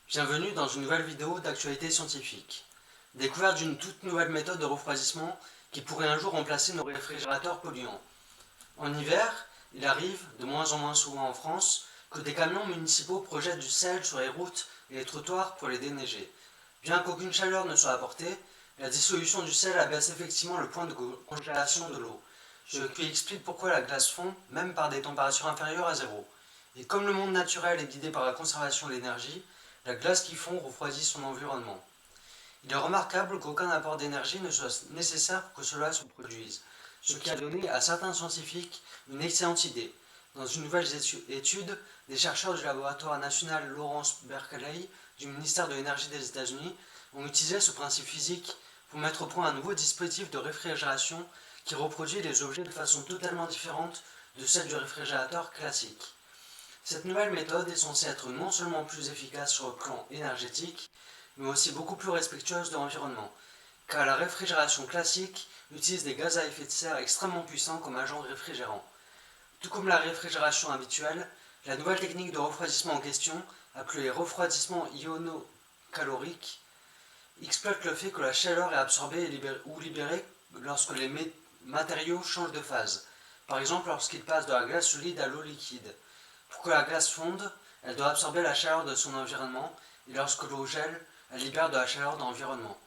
Bienvenue dans une nouvelle vidéo d'actualité scientifique. Découverte d'une toute nouvelle méthode de refroidissement qui pourrait un jour remplacer nos réfrigérateurs polluants. En hiver, il arrive, de moins en moins souvent en France, que des camions municipaux projettent du sel sur les routes et les trottoirs pour les déneiger. Bien qu'aucune chaleur ne soit apportée, la dissolution du sel abaisse effectivement le point de congélation de l'eau, ce qui explique pourquoi la glace fond, même par des températures inférieures à zéro. Et comme le monde naturel est guidé par la conservation de l'énergie, la glace qui fond refroidit son environnement. Il est remarquable qu'aucun apport d'énergie ne soit nécessaire pour que cela se produise, ce qui a donné à certains scientifiques une excellente idée. Dans une nouvelle étude, des chercheurs du laboratoire national Lawrence Berkeley du ministère de l'Énergie des États-Unis ont utilisé ce principe physique pour mettre au point un nouveau dispositif de réfrigération qui reproduit les objets de façon totalement différente de celle du réfrigérateur classique. Cette nouvelle méthode est censée être non seulement plus efficace sur le plan énergétique, mais aussi beaucoup plus respectueuse de l'environnement, car la réfrigération classique utilise des gaz à effet de serre extrêmement puissants comme agents réfrigérants. Tout comme la réfrigération habituelle, la nouvelle technique de refroidissement en question, appelée refroidissement ionocalorique, exploite le fait que la chaleur est absorbée ou libérée lorsque les matériaux changent de phase, par exemple lorsqu'ils passent de la glace solide à l'eau liquide. Pour que la glace fonde, elle doit absorber la chaleur de son environnement, et lorsque l'eau gèle, elle libère de la chaleur de l'environnement.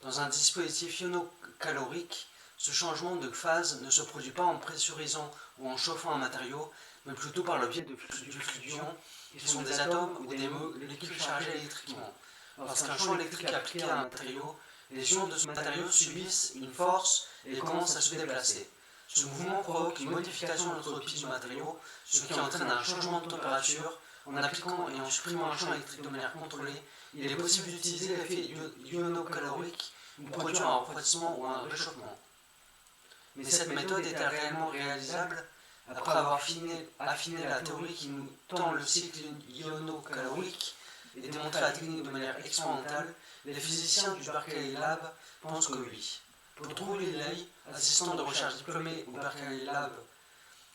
Dans un dispositif ionocalorique, ce changement de phase ne se produit pas en pressurisant ou en chauffant un matériau, mais plutôt par le biais du flux d'ions, qui sont des atomes ou des molécules chargées électriquement. Lorsqu'un champ électrique est appliqué à un matériau, les ions de ce matériau subissent une force et commencent à se déplacer. Ce mouvement provoque une modification de l'entropie du matériau, ce qui entraîne un changement de température. En appliquant et en supprimant un champ électrique de manière contrôlée, il est possible d'utiliser l'effet ionocalorique pour produire un refroidissement ou un réchauffement. Mais cette méthode est-elle réellement réalisable? Après avoir affiné la théorie qui nous tend le cycle ionocalorique et démontré la technique de manière expérimentale, les physiciens du Berkeley Lab pensent que oui. Pour Drew Lilley, assistant de recherche diplômé au Berkeley Lab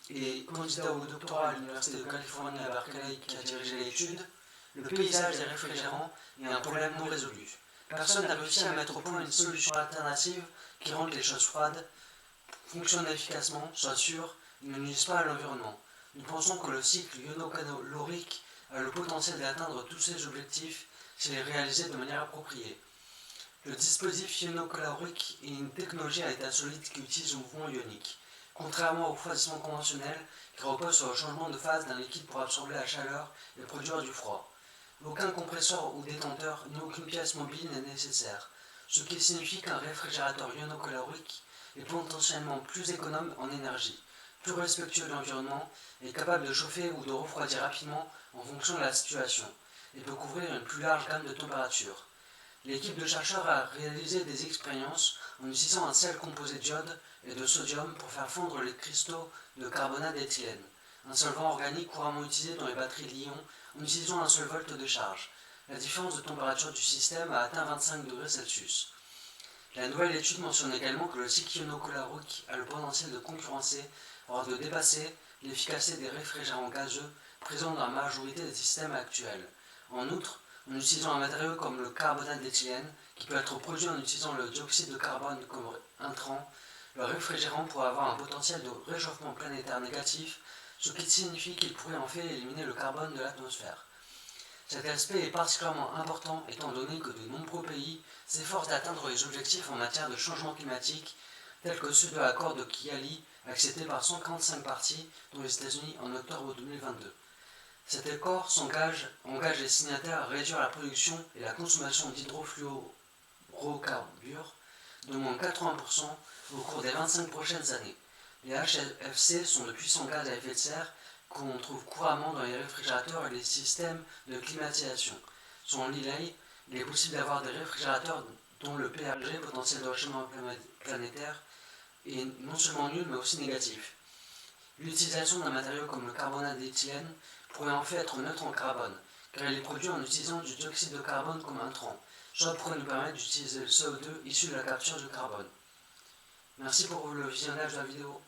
et candidat au doctorat à l'Université de Californie à Berkeley qui a dirigé l'étude, le paysage des réfrigérants est un problème non résolu. Personne n'a réussi à mettre au point une solution alternative qui rende les choses froides, fonctionnent efficacement, soient sûres et ne nuisent pas à l'environnement. Nous pensons que le cycle ionocalorique a le potentiel d'atteindre tous ces objectifs s'il est réalisé de manière appropriée. Le dispositif ionocalorique est une technologie à état solide qui utilise le mouvement ionique, contrairement au refroidissement conventionnel qui repose sur le changement de phase d'un liquide pour absorber la chaleur et produire du froid. Aucun compresseur ou détenteur ni aucune pièce mobile n'est nécessaire, ce qui signifie qu'un réfrigérateur ionocalorique est potentiellement plus économe en énergie, plus respectueux de l'environnement et capable de chauffer ou de refroidir rapidement en fonction de la situation, et peut couvrir une plus large gamme de températures. L'équipe de chercheurs a réalisé des expériences en utilisant un sel composé d'iode et de sodium pour faire fondre les cristaux de carbonate d'éthylène, un solvant organique couramment utilisé dans les batteries Li-ion en utilisant un seul volt de charge. La différence de température du système a atteint 25 degrés Celsius. La nouvelle étude mentionne également que le cycle ionocalorique a le potentiel de concurrencer, voire de dépasser, l'efficacité des réfrigérants gazeux présents dans la majorité des systèmes actuels. En outre, en utilisant un matériau comme le carbonate d'éthylène, qui peut être produit en utilisant le dioxyde de carbone comme intrant, le réfrigérant pourrait avoir un potentiel de réchauffement planétaire négatif, ce qui signifie qu'il pourrait en fait éliminer le carbone de l'atmosphère. Cet aspect est particulièrement important étant donné que de nombreux pays s'efforcent d'atteindre les objectifs en matière de changement climatique, tels que ceux de l'accord de Kigali, accepté par 145 parties, dont les États-Unis en octobre 2022. Cet accord engage les signataires à réduire la production et la consommation d'hydrofluorocarbures de moins 80% au cours des 25 prochaines années. Les HFC sont de puissants gaz à effet de serre qu'on trouve couramment dans les réfrigérateurs et les systèmes de climatisation. Selon Lilley, il est possible d'avoir des réfrigérateurs dont le PRG, potentiel de réchauffement planétaire, est non seulement nul mais aussi négatif. L'utilisation d'un matériau comme le carbonate d'éthylène pourrait en fait être neutre en carbone, car il est produit en utilisant du dioxyde de carbone comme intrant. Cela pourrait nous permettre d'utiliser le CO2 issu de la capture du carbone. Merci pour le visionnage de la vidéo.